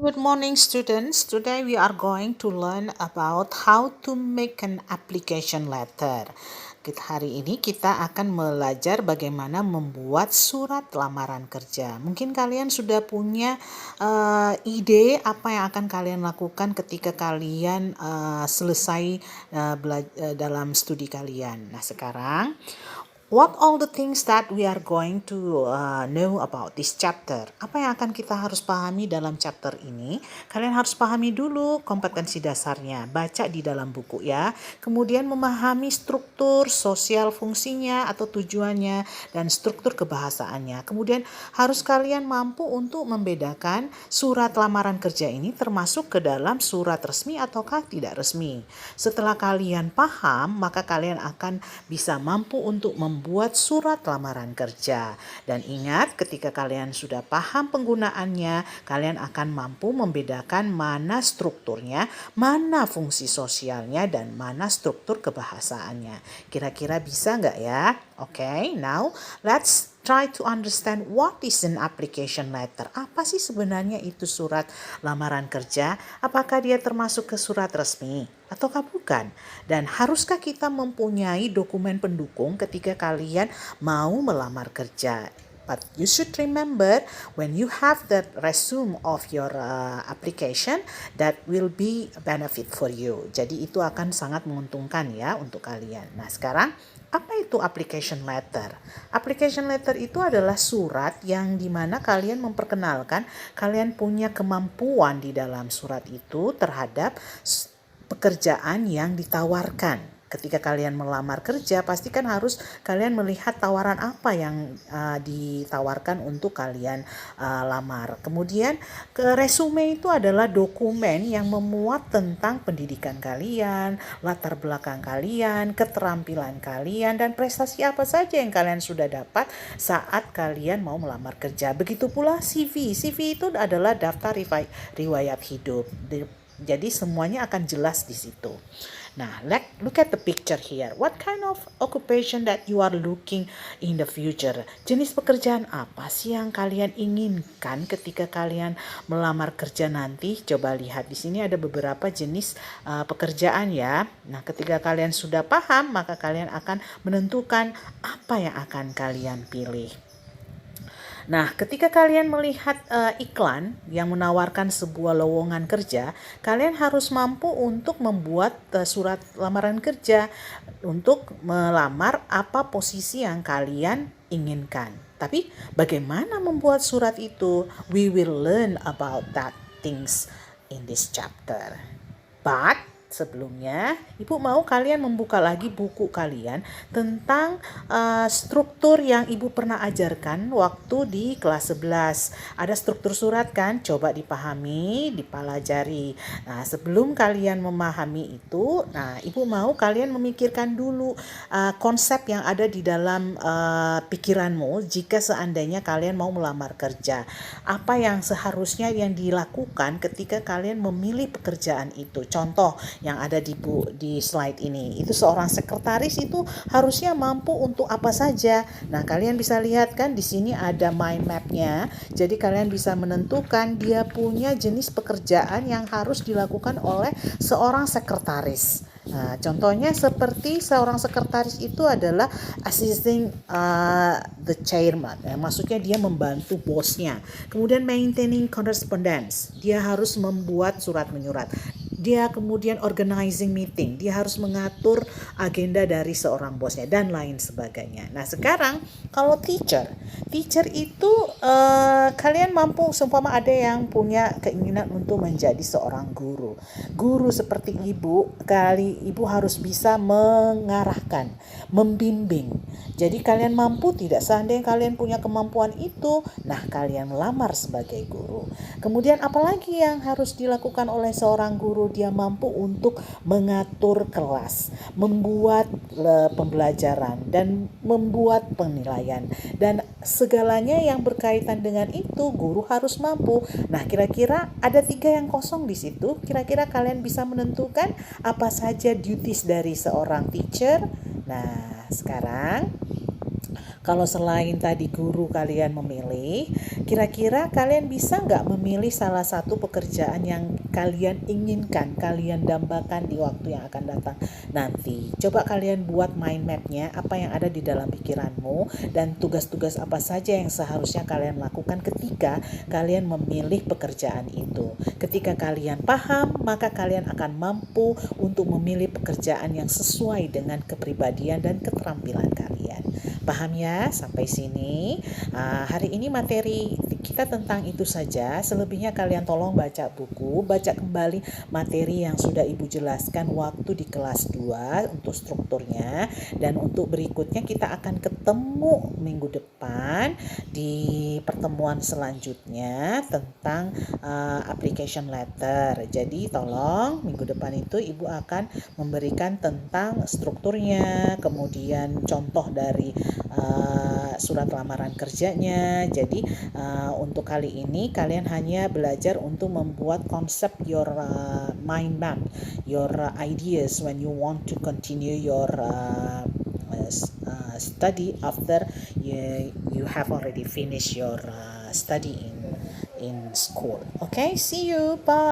Good morning, students. Today we are going to learn about how to make an application letter. Hari ini kita akan belajar bagaimana membuat surat lamaran kerja. Mungkin kalian sudah punya ide apa yang akan kalian lakukan ketika kalian selesai dalam studi kalian. Nah, sekarang what all the things that we are going to know about this chapter? Apa yang akan kita harus pahami dalam chapter ini? Kalian harus pahami dulu kompetensi dasarnya. Baca di dalam buku ya. Kemudian memahami struktur sosial fungsinya atau tujuannya dan struktur kebahasaannya. Kemudian harus kalian mampu untuk membedakan surat lamaran kerja ini termasuk ke dalam surat resmi ataukah tidak resmi. Setelah kalian paham, maka kalian akan bisa mampu untuk membuat surat lamaran kerja. Dan ingat, ketika kalian sudah paham penggunaannya, kalian akan mampu membedakan mana strukturnya, mana fungsi sosialnya, dan mana struktur kebahasaannya. Kira-kira bisa nggak ya? Okay, now let's try to understand what is an application letter. Apa sih sebenarnya itu surat lamaran kerja? Apakah dia termasuk ke surat resmi ataukah bukan? Dan haruskah kita mempunyai dokumen pendukung ketika kalian mau melamar kerja? But you should remember when you have the resume of your application, that will be a benefit for you. Jadi itu akan sangat menguntungkan ya untuk kalian. Nah, sekarang apa itu application letter? Application letter itu adalah surat yang dimana kalian memperkenalkan kalian punya kemampuan di dalam surat itu terhadap pekerjaan yang ditawarkan. Ketika kalian melamar kerja, pastikan harus kalian melihat tawaran apa yang ditawarkan untuk kalian lamar. Kemudian resume itu adalah dokumen yang memuat tentang pendidikan kalian, latar belakang kalian, keterampilan kalian, dan prestasi apa saja yang kalian sudah dapat saat kalian mau melamar kerja. Begitu pula CV. CV itu adalah daftar riwayat hidup. Jadi semuanya akan jelas di situ. Nah, look at the picture here. What kind of occupation that you are looking in the future? Jenis pekerjaan apa sih yang kalian inginkan ketika kalian melamar kerja nanti? Coba lihat di sini ada beberapa jenis pekerjaan ya. Nah, ketika kalian sudah paham, maka kalian akan menentukan apa yang akan kalian pilih. Nah, ketika kalian melihat iklan yang menawarkan sebuah lowongan kerja, kalian harus mampu untuk membuat surat lamaran kerja untuk melamar apa posisi yang kalian inginkan. Tapi bagaimana membuat surat itu? We will learn about that things in this chapter. But sebelumnya, Ibu mau kalian membuka lagi buku kalian tentang struktur yang Ibu pernah ajarkan waktu di kelas 11. Ada struktur surat kan? Coba dipahami, dipelajari. Nah, sebelum kalian memahami itu, Ibu mau kalian memikirkan dulu konsep yang ada di dalam pikiranmu jika seandainya kalian mau melamar kerja. Apa yang seharusnya yang dilakukan ketika kalian memilih pekerjaan itu? Contoh yang ada di slide ini. Itu seorang sekretaris itu harusnya mampu untuk apa saja. Nah, kalian bisa lihat kan di sini ada mind map-nya. Jadi kalian bisa menentukan dia punya jenis pekerjaan yang harus dilakukan oleh seorang sekretaris. Nah, contohnya seperti seorang sekretaris itu adalah assisting the chairman. Maksudnya dia membantu bosnya. Kemudian maintaining correspondence. Dia harus membuat surat menyurat. Dia kemudian organizing meeting, dia harus mengatur agenda dari seorang bosnya dan lain sebagainya. Nah, sekarang kalau teacher itu kalian mampu, seumpama ada yang punya keinginan untuk menjadi seorang guru. Guru seperti ibu harus bisa mengarahkan, membimbing. Jadi kalian mampu tidak? Seandainya kalian punya kemampuan itu, nah kalian melamar sebagai guru. Kemudian apalagi yang harus dilakukan oleh seorang guru? Dia mampu untuk mengatur kelas, membuat pembelajaran dan membuat penilaian, dan segalanya yang berkaitan dengan itu guru harus mampu. Nah, kira-kira ada 3 yang kosong di situ. Kira-kira kalian bisa menentukan apa saja duties dari seorang teacher. Nah, sekarang Kalau selain tadi guru kalian memilih, kira-kira kalian bisa nggak memilih salah satu pekerjaan yang kalian inginkan, kalian dambakan di waktu yang akan datang nanti. Coba kalian buat mind mapnya, apa yang ada di dalam pikiranmu, dan tugas-tugas apa saja yang seharusnya kalian lakukan ketika kalian memilih pekerjaan itu. Ketika kalian paham, maka kalian akan mampu untuk memilih pekerjaan yang sesuai dengan kepribadian dan keterampilan kalian. Paham ya sampai sini? Hari ini materi kita tentang itu saja. Selebihnya kalian tolong baca buku, baca kembali materi yang sudah Ibu jelaskan waktu di kelas 2 untuk strukturnya. Dan untuk berikutnya kita akan ketemu minggu depan di pertemuan selanjutnya tentang application letter. Jadi tolong minggu depan itu Ibu akan memberikan tentang strukturnya, kemudian contoh dari surat lamaran kerjanya. Jadi untuk kali ini kalian hanya belajar untuk membuat konsep your mind map, your ideas when you want to continue your study after you have already finished your study in school. Okay, see you. Bye.